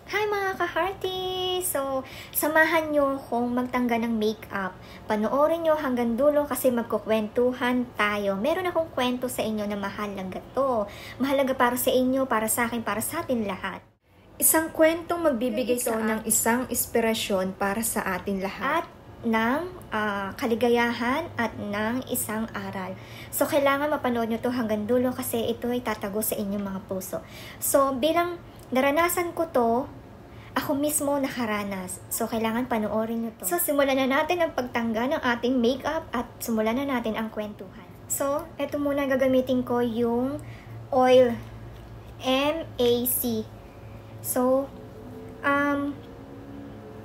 Hi mga ka-hearty! So, samahan nyo kung magtanggal ng makeup. Panoorin nyo hanggang dulo kasi magkukwentuhan tayo. Meron akong kwento sa inyo na mahalaga to. Mahalaga para sa inyo, para sa akin, para sa atin lahat. Isang kwentong magbibigay sa ng isang inspirasyon para sa atin lahat. At ng kaligayahan at ng isang aral. So, kailangan mapanood nyo to hanggang dulo kasi ito ay tatago sa inyong mga puso. So, bilang naranasan ko to, ako mismo nakaranas. So, kailangan panoorin nyo to. So, simulan na natin ang pagtanggal ng ating makeup at simulan na natin ang kwentuhan. So, eto muna gagamitin ko yung oil. MAC. So,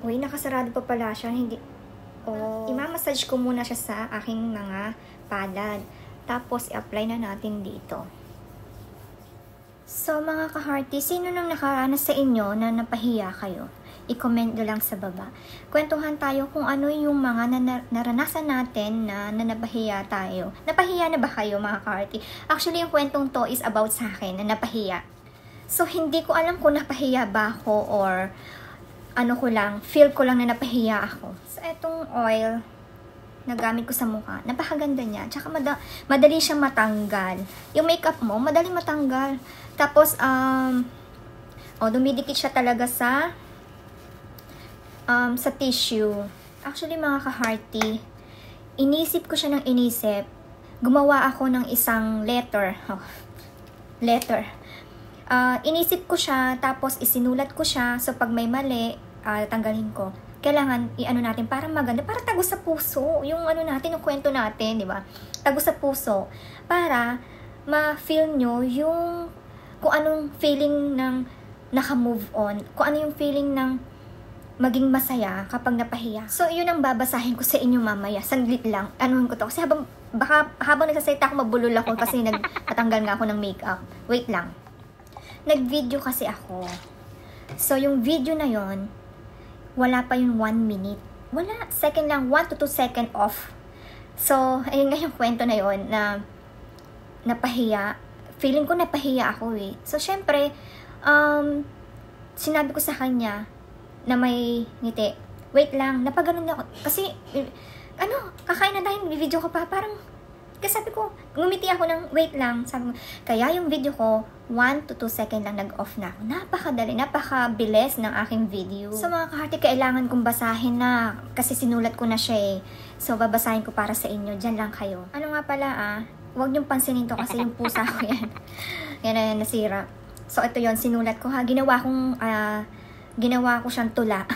uy, nakasarado pa pala siya. Hindi, imamassage ko muna siya sa aking mga palad. Tapos, i-apply na natin dito. So mga ka-hearty, sino nang nakaranas sa inyo na napahiya kayo? I-comment nyo lang sa baba. Kwentuhan tayo kung ano yung mga naranasan natin na napahiya tayo. Napahiya na ba kayo mga ka-hearty? Actually, yung kwentong to is about sa akin na napahiya. So hindi ko alam kung napahiya ba ako or ano ko lang, feel ko lang na napahiya ako. So etong oil na gamit ko sa mukha, napakaganda niya. Tsaka madali siyang matanggal. Yung makeup mo, madali matanggal. Tapos, dumidikit siya talaga sa tissue. Actually, mga ka-hearty, inisip ko siya ng inisip. Gumawa ako ng isang letter. Inisip ko siya, tapos isinulat ko siya. So, pag may mali, tanggalin ko. Kailangan i-ano natin para maganda, para tago sa puso yung ano natin, yung kwento natin, di ba? Tago sa puso para ma-feel nyo yung kung anong feeling ng naka-move on, kung ano yung feeling ng maging masaya kapag napahiya. So, yun ang babasahin ko sa inyo mamaya. Sandlit lang. Anuhin ko to. Kasi habang nagsasalita ako, mabulol ako kasi natanggal nga ako ng makeup. Wait lang. Nag-video kasi ako. So, yung video na yon wala pa yung 1 minute. Wala. Second lang. 1 to 2 second off. So, ayun nga yung kwento na yon na napahiya. Feeling ko napahiya ako eh. So, syempre, sinabi ko sa kanya na may ngiti. Wait lang. Napaganon ako. Kasi, kakain na tayo. Video ko pa. Parang, kasi sabi ko, ngumiti ako ng wait lang. Sabi ko, kaya yung video ko, 1 to 2 second lang nag-off na ako. Napakadali, napakabilis ng aking video. So mga ka-hearty, kailangan kong basahin na kasi sinulat ko na siya eh. So babasahin ko para sa inyo. Diyan lang kayo. Ano nga pala huwag niyong pansinin to kasi yung pusa ko yan. Yan na nasira. So ito yon sinulat ko ha. Ginawa ko siyang tula.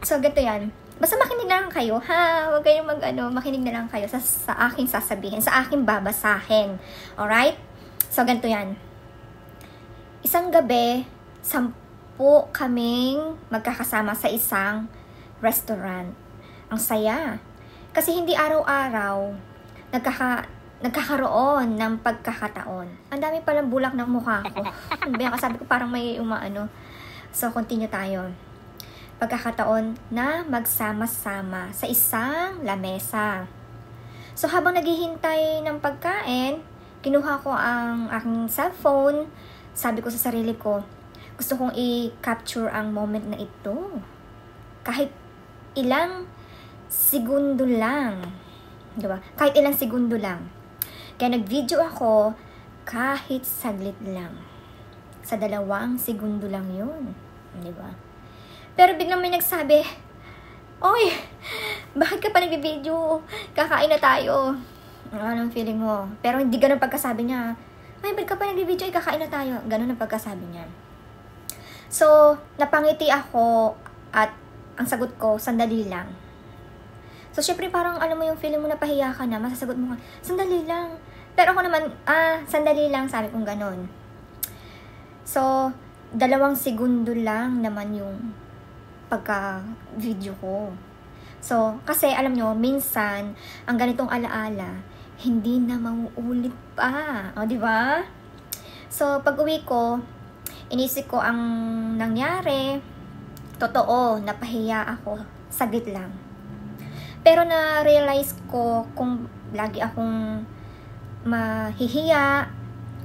So ganito yan. Basta makinig na lang kayo, ha? Huwag kayong makinig na lang kayo sa aking sasabihin, sa aking babasahin. Alright? So, ganito yan. Isang gabi, 10 kaming magkakasama sa isang restaurant. Ang saya. Kasi hindi araw-araw nagkakaroon ng pagkakataon. Ang dami palang bulak ng mukha ko. Sabi ko parang may umaano. So, continue tayo. Pagkakataon na magsama-sama sa isang lamesa. So, habang naghihintay ng pagkain, kinuha ko ang aking cellphone. Sabi ko sa sarili ko, gusto kong i-capture ang moment na ito. Kahit ilang segundo lang. Diba? Kahit ilang segundo lang. Kaya nag-video ako kahit saglit lang. Sa 2 segundo lang yun. Diba? Pero biglang may nagsabi, oy, bakit ka pa nag-video? Kakain na tayo. Anong feeling mo? Pero hindi ganun pagkasabi niya. Ay, bakit ka pa nag-video? Kakain na tayo. Ganun ang pagkasabi niya. So, napangiti ako at ang sagot ko, sandali lang. So, syempre parang alam mo yung feeling mo napahiya ka na, masasagot mo ka, sandali lang. Pero ako naman, sandali lang, sabi kong ganun. So, 2 segundo lang naman yung pagka-video ko. So, kasi alam nyo, minsan, ang ganitong alaala, hindi na mauulit pa. O, di ba? So, pag-uwi ko, inisip ko ang nangyari. Totoo, napahiya ako. Saglit lang. Pero na-realize ko kung lagi akong mahihiya,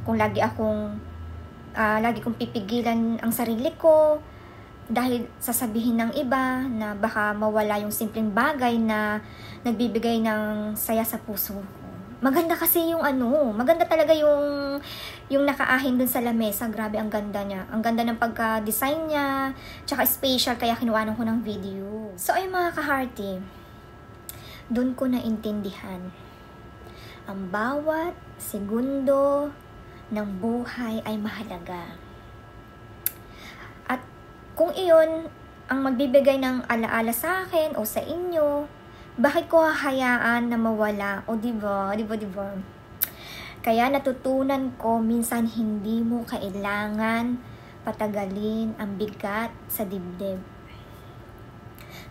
kung lagi akong lagi kong pipigilan ang sarili ko dahil sasabihin ng iba na baka mawala yung simpleng bagay na nagbibigay ng saya sa puso ko. Maganda kasi yung maganda talaga yung nakaahin dun sa lamesa. Grabe, ang ganda niya. Ang ganda ng pagka-design niya, tsaka special, kaya kinuhanan ko ng video. So ay mga ka-hearty, dun ko naintindihan. Ang bawat segundo ng buhay ay mahalaga. At kung iyon ang magbibigay ng alaala sa akin o sa inyo, bakit ko hahayaan na mawala? O diba? Kaya natutunan ko, minsan hindi mo kailangan patagalin ang bigat sa dibdib.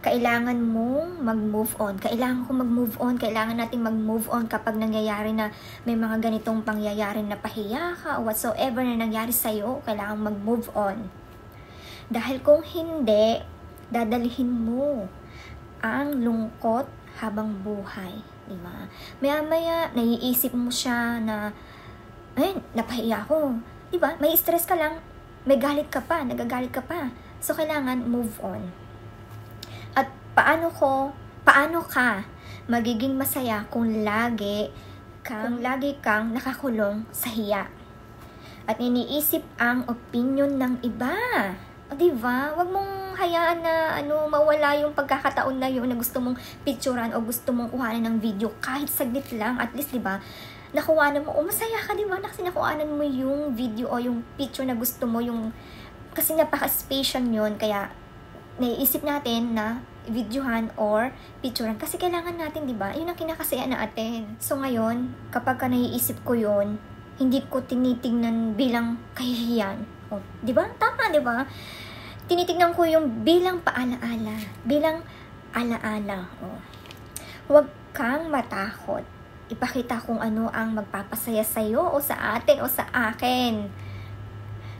Kailangan mong mag-move on. Kailangan ko mag-move on. Kailangan nating mag-move on kapag nangyayari na may mga ganitong pangyayari na pahiya ka o whatsoever na nangyari sa'yo, kailangan mag-move on. Dahil kung hindi, dadalhin mo ang lungkot habang buhay, di ba? Maya-maya, naiisip mo siya na, napahiya ako. Di ba? May stress ka lang, may galit ka pa, nagagalit ka pa. So, kailangan move on. At paano ka magiging masaya kung lagi kang nakakulong sa hiya at iniisip ang opinion ng iba? O diba? Huwag mong hayaan na mawala yung pagkakataon na yun na gusto mong picturean o gusto mong kuhanan ng video kahit saglit lang. At least, diba, nakuhanan mo, masaya ka, diba? Kasi nakuhanan mo yung video o yung picture na gusto mo, kasi napaka-special yun. Kaya, naiisip natin na videohan or picturean kasi kailangan natin, diba? Yun ang kinakasaya natin. So, ngayon, kapag ka naiisip ko yun, hindi ko tinitingnan bilang kahihiyan. O, diba? Tama, diba? Tinitignan ko yung bilang paalaala. Bilang alaala. O. Huwag kang matakot. Ipakita kung ano ang magpapasaya sa'yo o sa atin o sa akin.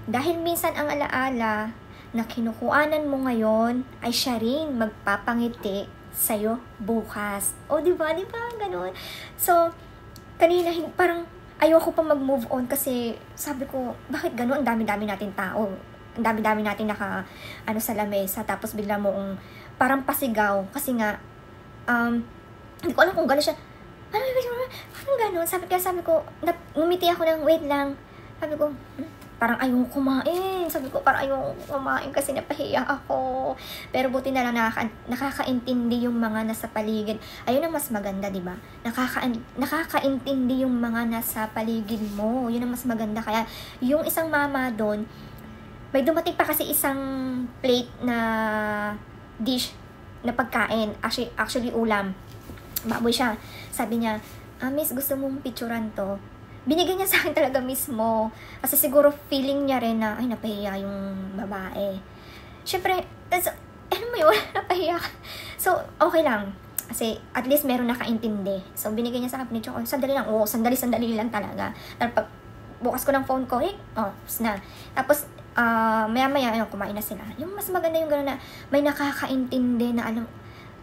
Dahil minsan ang alaala na kinukuhanan mo ngayon ay siya rin magpapangiti sa'yo bukas. O, diba? Diba? Ganun. So, kanina parang ayoko pa mag-move on kasi sabi ko, bakit gano'n? Ang dami-dami natin tao. Ang dami-dami natin sa lamesa. Tapos bigla moong parang pasigaw. Kasi nga, hindi ko alam kung gano'n siya. Parang gano'n. Sabi ko, ngumiti ako ng wait lang. Sabi ko, parang ayong kumain. Sabi ko, parang ayong kumain kasi napahiya ako. Pero buti na lang nakakaintindi yung mga nasa paligid. Ayun ang mas maganda, di ba? Nakakaintindi yung mga nasa paligid mo. Yun ang mas maganda. Kaya yung isang mama doon, may dumating pa kasi isang plate na dish na pagkain. Actually ulam. Baboy siya. Sabi niya, miss, gusto mong picturean to? Binigyan niya sa akin talaga mismo. Kasi siguro feeling niya rin na, ay, napahiya yung babae. Siyempre, mo yun, napahiya ka. So, okay lang. Kasi, at least meron nakaintindi. So, binigyan niya sa akin, sandali lang. Oo, sandali lang talaga. Tapos, pag bukas ko ng phone ko, na. Tapos, maya-maya, kumain na sila. Yung mas maganda yung gano'n na may nakakaintindi na alam,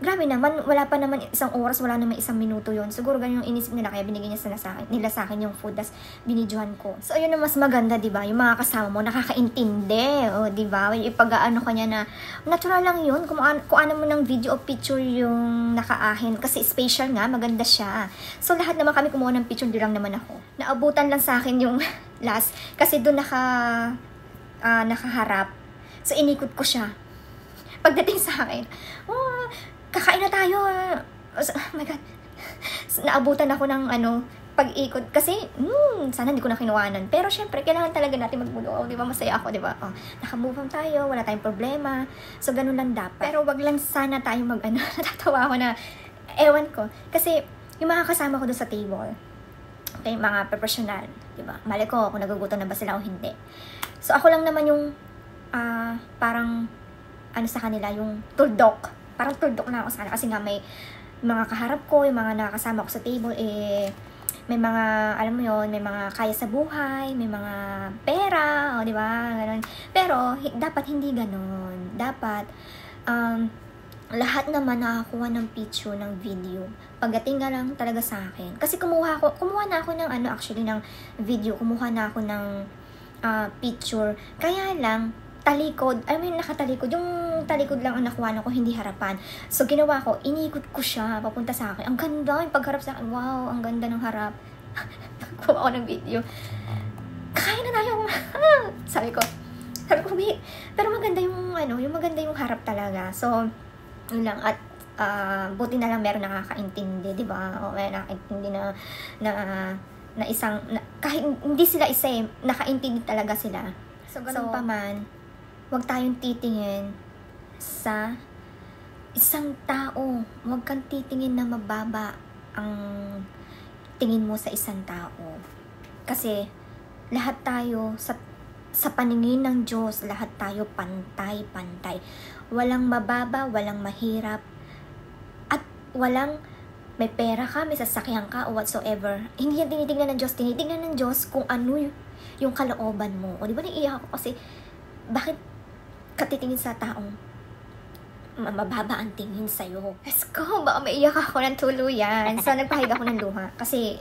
grabe naman, wala pa naman isang oras, wala naman isang minuto yon. Siguro ganun yung inisip nila, kaya binigyan nila sa akin yung food, tas binidyohan ko. So, yun ang mas maganda, diba? Yung mga kasama mo, nakakaintindi, o, diba? Ipag-ano ka niya na, natural lang yun, kung ano mo ng video o picture yung nakaahin, kasi special nga, maganda siya. So, lahat naman kami kumuha ng picture, di lang naman ako. Naabutan lang sa akin yung last, kasi doon nakaharap. So, inikot ko siya. Pagdating sa akin, kakain na tayo. Oh my God. Naabutan ako ng pag-ikot. Kasi, sana hindi ko na kinuhanan. Pero syempre, kailangan talaga natin mag-move. Di ba? Masaya ako, di ba? Naka-move on tayo. Wala tayong problema. So, ganun lang dapat. Pero wag lang sana tayo natatawa ako na, ewan ko. Kasi, yung mga kasama ko doon sa table, okay, mga professional, di ba? Mali ko kung nagugutom na ba sila o hindi. So, ako lang naman yung, parang, sa kanila, yung tuldok. Parang tuldok na ako sa kanila kasi nga may mga kaharap ko, yung mga nakakasama ko sa table, may mga, alam mo yon, may mga kaya sa buhay, may mga pera, di ba? Ganun. Pero, dapat hindi ganun. Dapat, lahat naman nakakuha ng picture, ng video. Pagdating nga lang talaga sa akin. Kasi kumuha na ako ng actually ng video, kumuha na ako ng picture. Kaya lang, talikod, nakatalikod. Yung talikod lang ang nakuha ko, hindi harapan. So, ginawa ko, inikot ko siya, papunta sa akin. Ang ganda, yung pagharap sa akin. Wow, ang ganda ng harap. Kuha ko ng video. Kaya na tayo. Sabi ko, pero maganda yung, yung maganda yung harap talaga. So, yun lang. At, buti na lang meron nakakaintindi, di ba? O, may nakakaintindi na isang, kahit hindi sila isa nakaintindi talaga sila. So, ganun pa man, huwag tayong titingin sa isang tao. Huwag kang titingin na mababa ang tingin mo sa isang tao. Kasi, lahat tayo sa paningin ng Diyos, lahat tayo pantay-pantay. Walang mababa, walang mahirap, at walang may pera ka, may sasakyan ka, o whatsoever. Hindi yan tinitingnan ng Diyos. Tinitingnan ng Diyos kung ano yung kalooban mo. O di ba naiiyak ako kasi, bakit katitingin sa taong mababa ang tingin sa'yo? Let's go! Baka maiyak ako ng tuluyan. So, nagpahid ako ng luha. Kasi,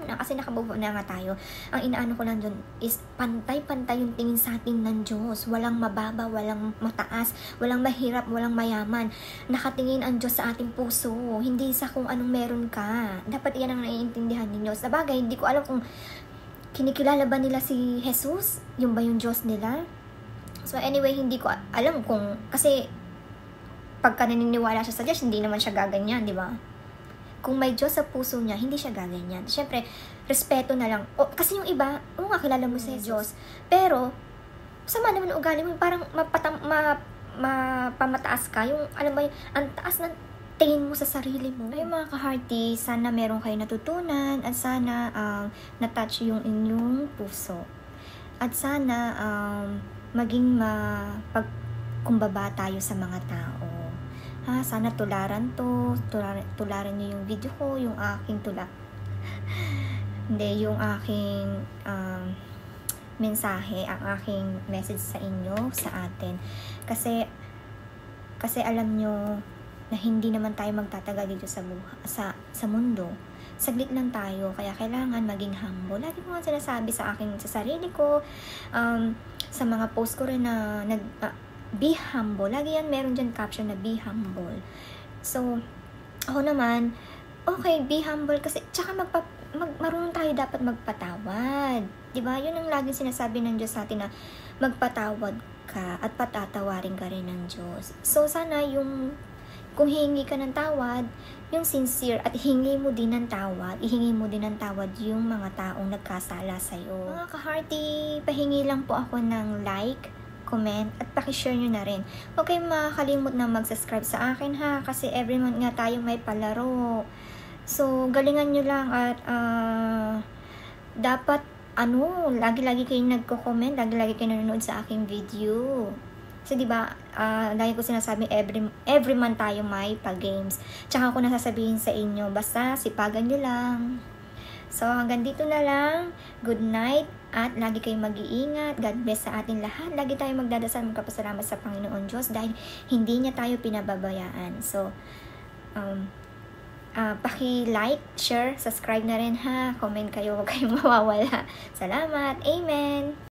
kasi nakabubo na nga tayo. Ang inaano ko lang dun is, pantay-pantay yung tingin sa atin ng Diyos. Walang mababa, walang mataas, walang mahirap, walang mayaman. Nakatingin ang Diyos sa ating puso. Hindi sa kung anong meron ka. Dapat iyan ang naiintindihan ng Diyos. Sabagay, hindi ko alam kung kinikilala ba nila si Jesus? Yung ba yung Diyos nila? So, anyway, hindi ko alam kung, kasi, pagka naniniwala siya sa Diyos, hindi naman siya gaganyan, di ba? Kung may Diyos sa puso niya, hindi siya gaganyan. Siyempre, respeto na lang. Kasi yung iba, nga, kilala mo si Diyos. Pero, sama naman ang ugali mo, parang mapamataas ka. Yung, alam ba yun, ang taas ng tingin mo sa sarili mo. Ay, mga ka-hearty, sana meron kayo natutunan at sana na-touch yung inyong puso. At sana maging kumbaba tayo sa mga tao. Sana tularan niyo yung video ko, yung aking hindi, yung aking mensahe, ang aking message sa inyo, sa atin. Kasi alam nyo na hindi naman tayo magtatagal dito sa mundo. Saglit lang tayo, kaya kailangan maging humble. Lagi ko nga sinasabi sa sarili ko, sa mga post ko rin na be humble. Lagi yan, meron dyan caption na be humble. So, ako naman, okay, be humble kasi, tsaka marunong tayo dapat magpatawad. Diba? Yun ang laging sinasabi ng Diyos sa atin na magpatawad ka at patatawarin ka rin ng Diyos. So, sana kung hingi ka ng tawad, yung sincere, at ihingi mo din ng tawad yung mga taong nagkasala sa'yo. Mga ka-hearty, pahingi lang po ako ng like, comment, at pakishare nyo na rin. Huwag kayong makakalimot na mag-subscribe sa akin kasi every month nga tayo may palaro. So, galingan nyo lang at dapat, lagi-lagi kayong nagko-comment, lagi-lagi kayong nanonood sa aking video. So, diba, lagi ko sinasabi, every month tayo may pa-games. Tsaka ako nasasabihin sa inyo, basta sipagan nyo lang. So, hanggang dito na lang. Good night. At lagi kayong mag-iingat. God bless sa atin lahat. Lagi tayong magdadasal, magkapasalamat sa Panginoon Diyos dahil hindi niya tayo pinababayaan. So, paki-like, share, subscribe na rin Comment kayo, huwag kayong mawawala. Salamat. Amen.